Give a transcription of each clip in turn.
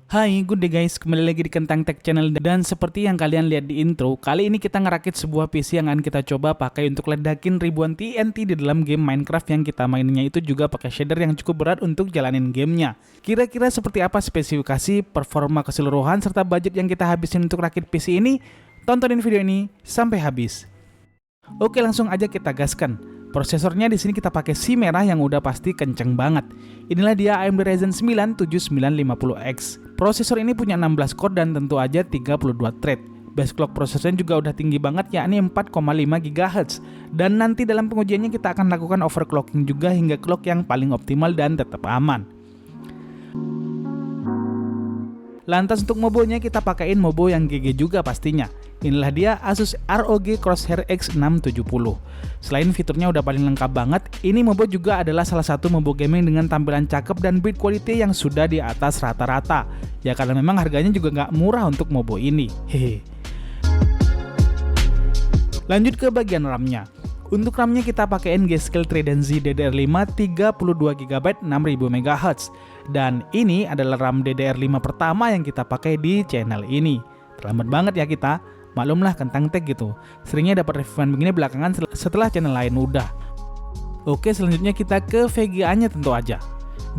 Hai, good day guys, kembali lagi di Kentang Tech Channel. Dan seperti yang kalian lihat di intro, kali ini kita ngerakit sebuah PC yang akan kita coba pakai untuk ledakin ribuan TNT di dalam game Minecraft yang kita mainnya itu juga pakai shader yang cukup berat untuk jalanin gamenya. Kira-kira seperti apa spesifikasi, performa keseluruhan, serta budget yang kita habisin untuk rakit PC ini? Tontonin video ini sampai habis. Oke, langsung aja kita gaskan. Prosesornya di sini kita pakai si merah yang udah pasti kenceng banget. Inilah dia AMD Ryzen 9 7950X. Prosesor ini punya 16 core dan tentu aja 32 thread. Base clock prosesornya juga udah tinggi banget, yakni 4,5 GHz. Dan nanti dalam pengujiannya kita akan lakukan overclocking juga hingga clock yang paling optimal dan tetap aman. Lantas untuk mobonya kita pakaiin mobo yang GG juga pastinya. Inilah dia Asus ROG Crosshair X670. Selain fiturnya udah paling lengkap banget, ini mobo juga adalah salah satu mobo gaming dengan tampilan cakep dan build quality yang sudah di atas rata-rata. Ya karena memang harganya juga nggak murah untuk mobo ini. Hehe. Lanjut ke bagian RAM-nya. Untuk RAM-nya kita pakein G-Skill Trident Z DDR5 32GB 6000MHz. Dan ini adalah RAM DDR5 pertama yang kita pakai di channel ini. Terlambat banget ya kita, maklumlah Kentang Tech gitu. Seringnya dapat reviewan begini belakangan setelah channel lain udah. Oke, selanjutnya kita ke VGA-nya tentu aja.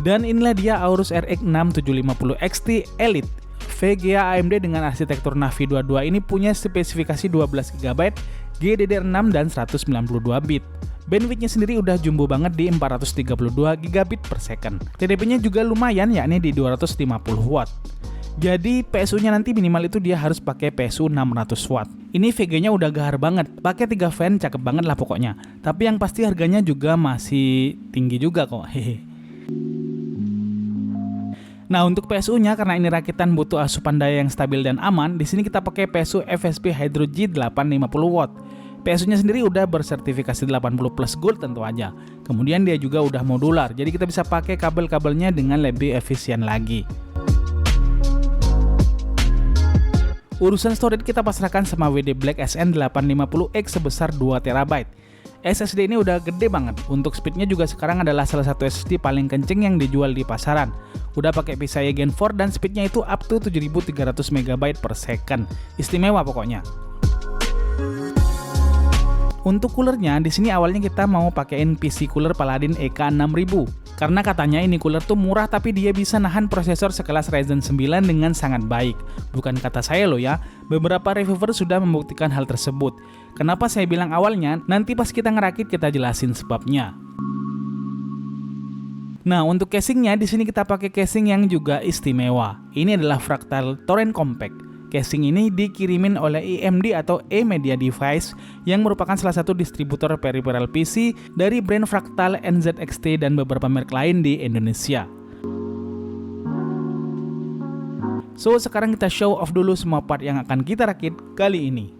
Dan inilah dia Aorus RX 6750 XT Elite. VGA AMD dengan arsitektur Navi 22 ini punya spesifikasi 12GB, GDDR6 dan 192 bit. Bandwidth-nya sendiri udah jumbo banget di 432 gigabit per second. TDP-nya juga lumayan, yakni di 250 watt. Jadi PSU-nya nanti minimal itu dia harus pakai PSU 600 watt. Ini VG-nya udah gahar banget, pakai 3 fan cakep banget lah pokoknya. Tapi yang pasti harganya juga masih tinggi juga kok. Hehe. Nah, untuk PSU-nya karena ini rakitan butuh asupan daya yang stabil dan aman, di sini kita pakai PSU FSP Hydro G 850 watt. PSU-nya sendiri udah bersertifikasi 80 plus gold tentu aja. Kemudian dia juga udah modular, jadi kita bisa pakai kabel-kabelnya dengan lebih efisien lagi. Urusan storage kita pasrahkan sama WD Black SN 850X sebesar 2TB. SSD ini udah gede banget. Untuk speednya juga sekarang adalah salah satu SSD paling kenceng yang dijual di pasaran. Udah pakai PCIe Gen 4 dan speednya itu up to 7300 MB per second. Istimewa pokoknya. Untuk coolernya, di sini awalnya kita mau pakein PC cooler Paladin EK6000. Karena katanya ini cooler tuh murah tapi dia bisa nahan prosesor sekelas Ryzen 9 dengan sangat baik. Bukan kata saya loh ya, beberapa reviewer sudah membuktikan hal tersebut. Kenapa saya bilang awalnya? Nanti pas kita ngerakit kita jelasin sebabnya. Nah, untuk casingnya di sini kita pakai casing yang juga istimewa. Ini adalah Fractal Torrent Compact. Casing ini dikirimin oleh AMD atau A-Media Device yang merupakan salah satu distributor peripheral PC dari brand Fractal, NZXT, dan beberapa merek lain di Indonesia. So, sekarang kita show off dulu semua part yang akan kita rakit kali ini.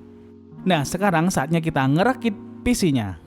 Nah, sekarang saatnya kita ngerakit PC-nya.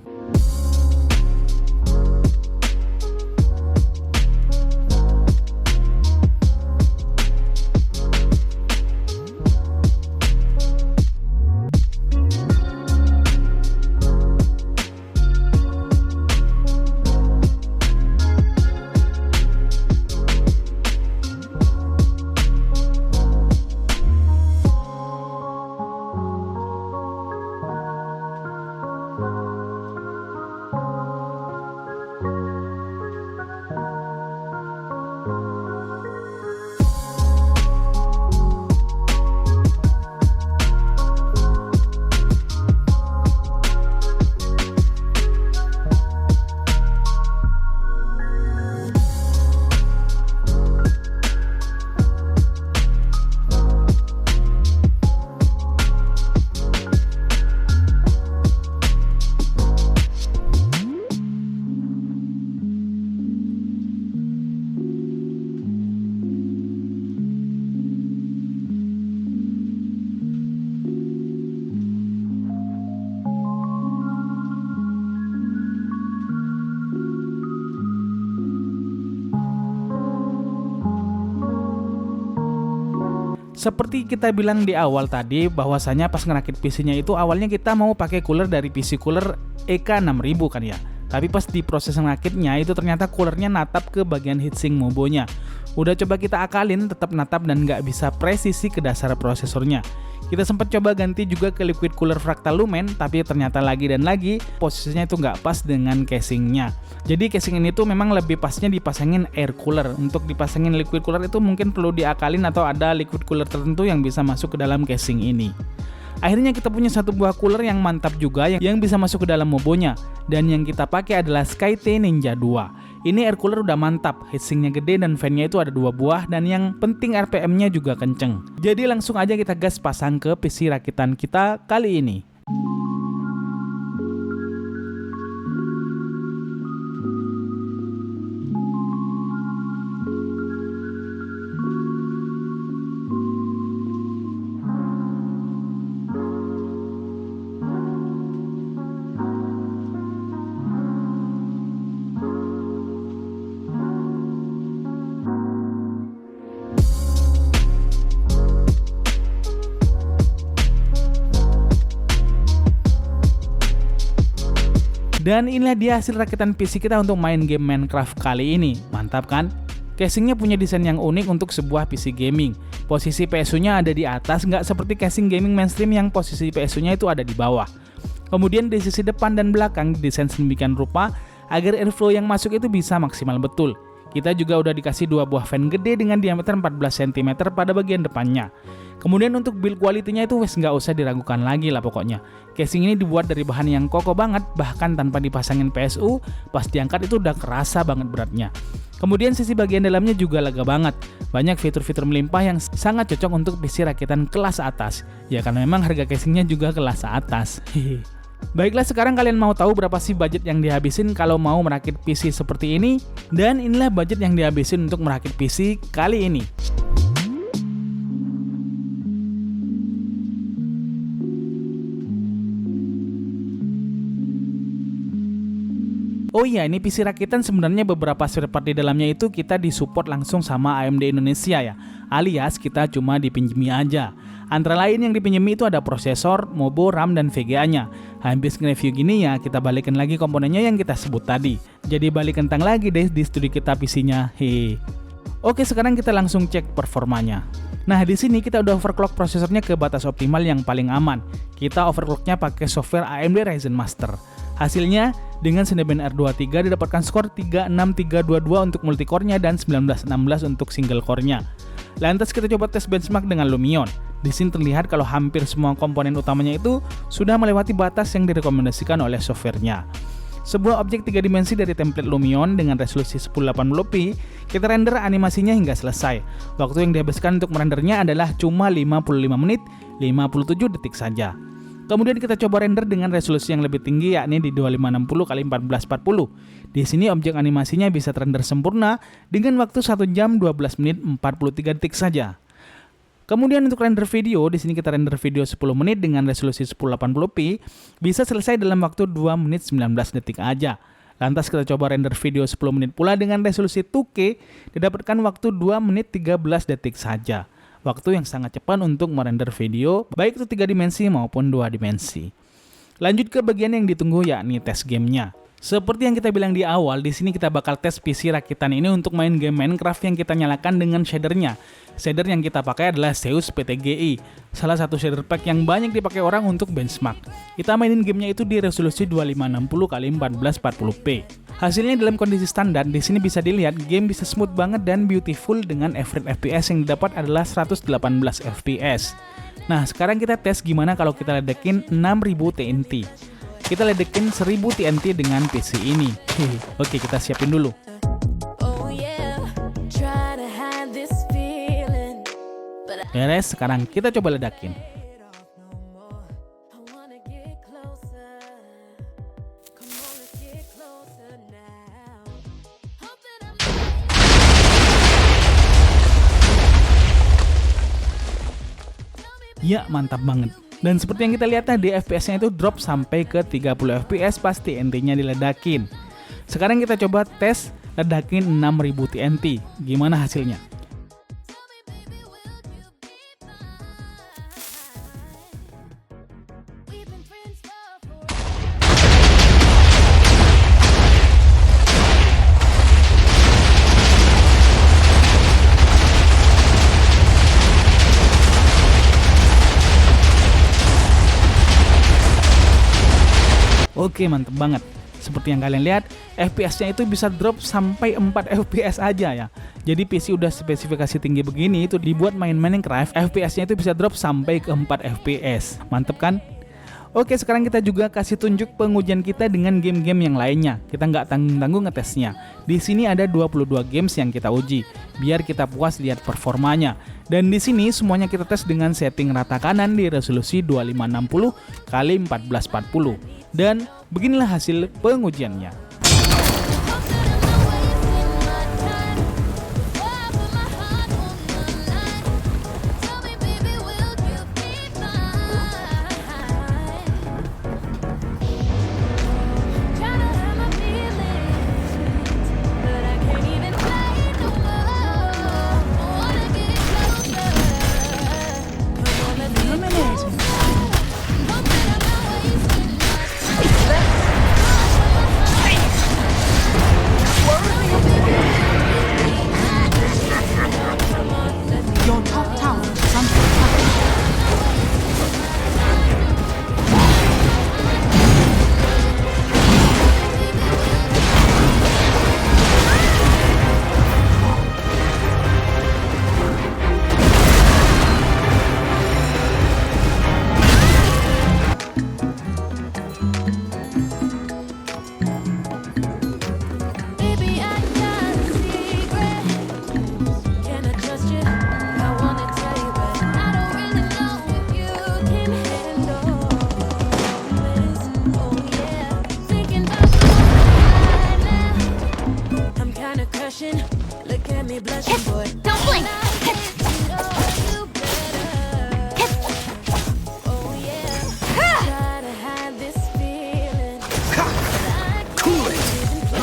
Seperti kita bilang di awal tadi, bahwasanya pas ngerakit PC-nya itu awalnya kita mau pakai cooler dari PC cooler EK6000 kan ya. Tapi pas di proses ngerakitnya itu ternyata coolernya natap ke bagian heatsink mobonya. Udah coba kita akalin, tetap natap dan nggak bisa presisi ke dasar prosesornya. Kita sempat coba ganti juga ke liquid cooler Fractal Lumen, tapi ternyata lagi dan lagi posisinya itu nggak pas dengan casingnya. Jadi casing ini tuh memang lebih pasnya dipasangin air cooler. Untuk dipasangin liquid cooler itu mungkin perlu diakalin atau ada liquid cooler tertentu yang bisa masuk ke dalam casing ini. Akhirnya kita punya satu buah cooler yang mantap juga yang bisa masuk ke dalam mobonya. Dan yang kita pakai adalah SkyT Ninja 2. Ini air cooler udah mantap, heatsinknya gede dan fan-nya itu ada 2 buah dan yang penting RPM-nya juga kenceng. Jadi langsung aja kita gas pasang ke PC rakitan kita kali ini. Dan inilah dia hasil rakitan PC kita untuk main game Minecraft kali ini. Mantap kan? Casingnya punya desain yang unik untuk sebuah PC gaming. Posisi PSU-nya ada di atas, nggak seperti casing gaming mainstream yang posisi PSU-nya itu ada di bawah. Kemudian di sisi depan dan belakang didesain sedemikian rupa agar airflow yang masuk itu bisa maksimal betul. Kita juga udah dikasih 2 buah fan gede dengan diameter 14 cm pada bagian depannya. Kemudian untuk build quality-nya itu wes nggak usah diragukan lagi lah pokoknya. Casing ini dibuat dari bahan yang kokoh banget, bahkan tanpa dipasangin PSU, pas diangkat itu udah kerasa banget beratnya. Kemudian sisi bagian dalamnya juga lega banget. Banyak fitur-fitur melimpah yang sangat cocok untuk PC rakitan kelas atas. Ya karena memang harga casingnya juga kelas atas. Baiklah, sekarang kalian mau tahu berapa sih budget yang dihabisin kalau mau merakit PC seperti ini? Dan inilah budget yang dihabisin untuk merakit PC kali ini. Oh iya, ini PC rakitan sebenarnya beberapa spare part di dalamnya itu kita disupport langsung sama AMD Indonesia ya, alias kita cuma dipinjemi aja. Antara lain yang dipinjemi itu ada prosesor, mobo, RAM, dan VGA-nya. Habis nge-review gini ya, kita balikin lagi komponennya yang kita sebut tadi. Jadi balik kentang lagi deh di studi kita PC-nya. Hehe. Oke, sekarang kita langsung cek performanya. Nah, di sini kita udah overclock prosesornya ke batas optimal yang paling aman. Kita overclocknya pakai software AMD Ryzen Master. Hasilnya, dengan Cinebench R23 didapatkan skor 36322 untuk multicore-nya dan 1916 untuk single core-nya. Lantas kita coba tes benchmark dengan Lumion. Di sini terlihat kalau hampir semua komponen utamanya itu sudah melewati batas yang direkomendasikan oleh softwarenya. Sebuah objek 3 dimensi dari template Lumion dengan resolusi 1080p, kita render animasinya hingga selesai. Waktu yang dihabiskan untuk merendernya adalah cuma 55 menit 57 detik saja. Kemudian kita coba render dengan resolusi yang lebih tinggi yakni di 2560x1440. Di sini objek animasinya bisa terrender sempurna dengan waktu 1 jam 12 menit 43 detik saja. Kemudian untuk render video, di sini kita render video 10 menit dengan resolusi 1080p, bisa selesai dalam waktu 2 menit 19 detik aja. Lantas kita coba render video 10 menit pula dengan resolusi 2K, didapatkan waktu 2 menit 13 detik saja. Waktu yang sangat cepat untuk merender video, baik itu 3 dimensi maupun 2 dimensi. Lanjut ke bagian yang ditunggu yakni tes gamenya. Seperti yang kita bilang di awal, di sini kita bakal tes PC rakitan ini untuk main game Minecraft yang kita nyalakan dengan shadernya. Shader yang kita pakai adalah Zeus PTGI, salah satu shader pack yang banyak dipakai orang untuk benchmark. Kita mainin gamenya itu di resolusi 2560x1440p. Hasilnya dalam kondisi standar, di sini bisa dilihat game bisa smooth banget dan beautiful dengan average FPS yang didapat adalah 118 FPS. Nah, sekarang kita tes gimana kalau kita ledekin 6000 TNT. Kita ledekin 1000 TNT dengan PC ini. Oke, kita siapin dulu. Beres, sekarang kita coba ledakin. Ya, mantap banget. Dan seperti yang kita lihat tadi, FPS-nya itu drop sampai ke 30 FPS pas TNT-nya diledakin. Sekarang kita coba tes ledakin 6000 TNT. Gimana hasilnya? Oke, mantep banget. Seperti yang kalian lihat, FPS-nya itu bisa drop sampai 4 FPS aja ya. Jadi PC udah spesifikasi tinggi begini itu dibuat main Minecraft, FPS-nya itu bisa drop sampai ke 4 FPS. Mantep kan? Oke, sekarang kita juga kasih tunjuk pengujian kita dengan game-game yang lainnya. Kita nggak tanggung-tanggung ngetesnya. Di sini ada 22 games yang kita uji, biar kita puas lihat performanya. Dan di sini semuanya kita tes dengan setting rata kanan di resolusi 2560 x 1440. Dan beginilah hasil pengujiannya. Your top tower is under attack. Baby, I got a secret. Can I trust you? I wanna tell you, but I don't really know if you can handle this. Oh yeah, thinking about you right now. I'm kinda crushing. Look at me blushing, boy. Don't blink. Oh yeah, try to hide this feeling. Cool it. Get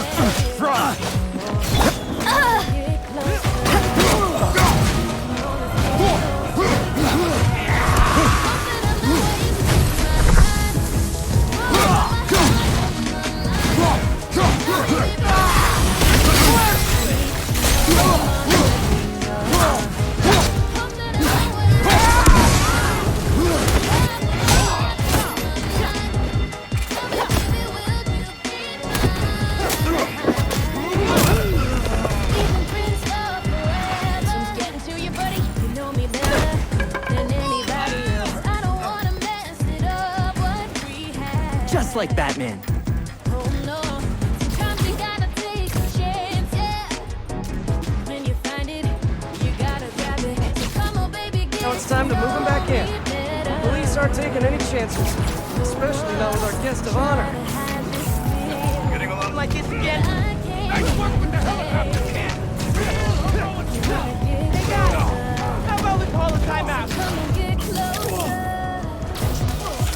closer. Getting to you, buddy. You know me better than anybody else. I don't wanna mess it up what we had. Just like Batman. Oh no, sometimes you gotta take a chance, yeah. When you find it, you gotta grab it. So come on, baby, get Now it's time to move him back in. Police aren't taking any chances, especially not with our guest of honor. Getting along like it again. Nice work with the helicopter can. How about we call a timeout? Come and get closer.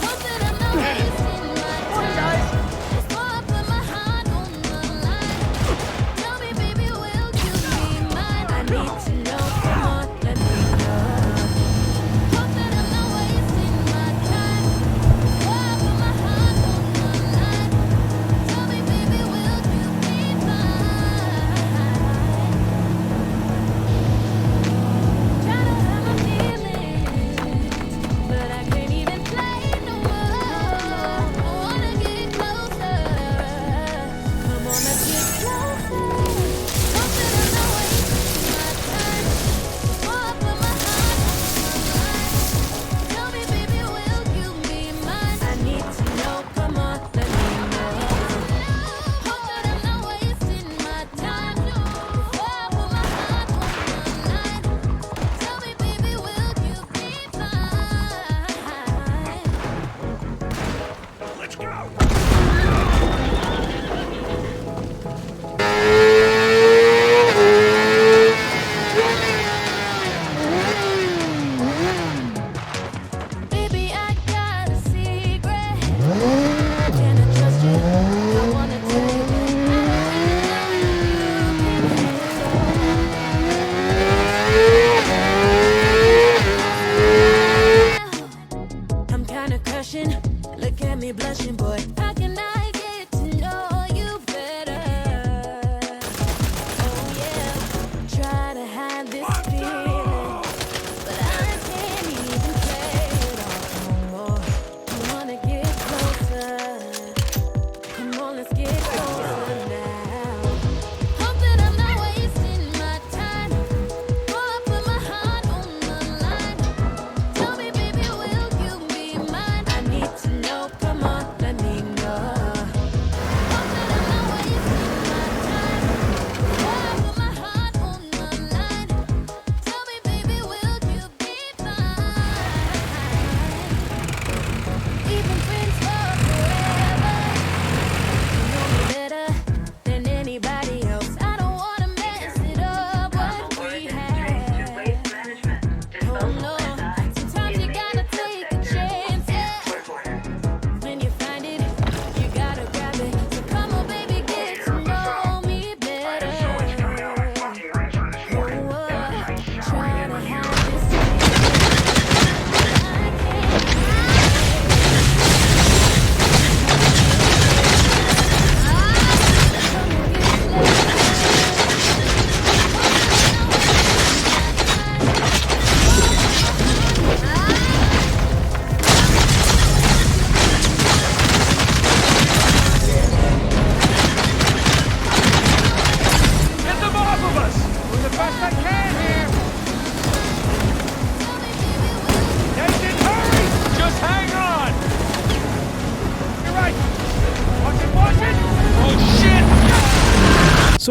Hope that I'm not wasting my time. Before I put my heart on the line. Tell me, baby, will you be mine? I need to know. Come on, let me know. Hope that I'm not wasting my time. Before I put my heart on the line. Tell me, baby, will you be mine?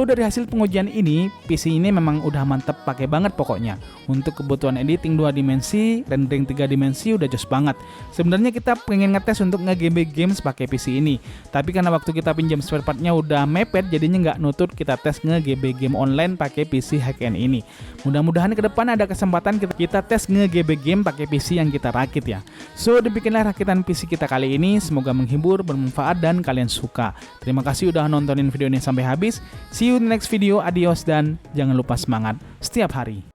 dari hasil pengujian ini, PC ini memang udah mantep pakai banget pokoknya. Untuk kebutuhan editing 2 dimensi, rendering 3 dimensi udah jos banget. Sebenarnya kita pengen ngetes untuk nge-GB games pakai PC ini, tapi karena waktu kita pinjam spare partnya udah mepet, jadinya nggak nutut kita tes nge-GB game online pakai PC high-end ini. Mudah-mudahan ke depan ada kesempatan kita tes nge-GB game pakai PC yang kita rakit ya. So, dibikinlah rakitan PC kita kali ini, semoga menghibur, bermanfaat, dan kalian suka. Terima kasih udah nontonin video ini sampai habis. See you in the next video, adios, dan jangan lupa semangat setiap hari.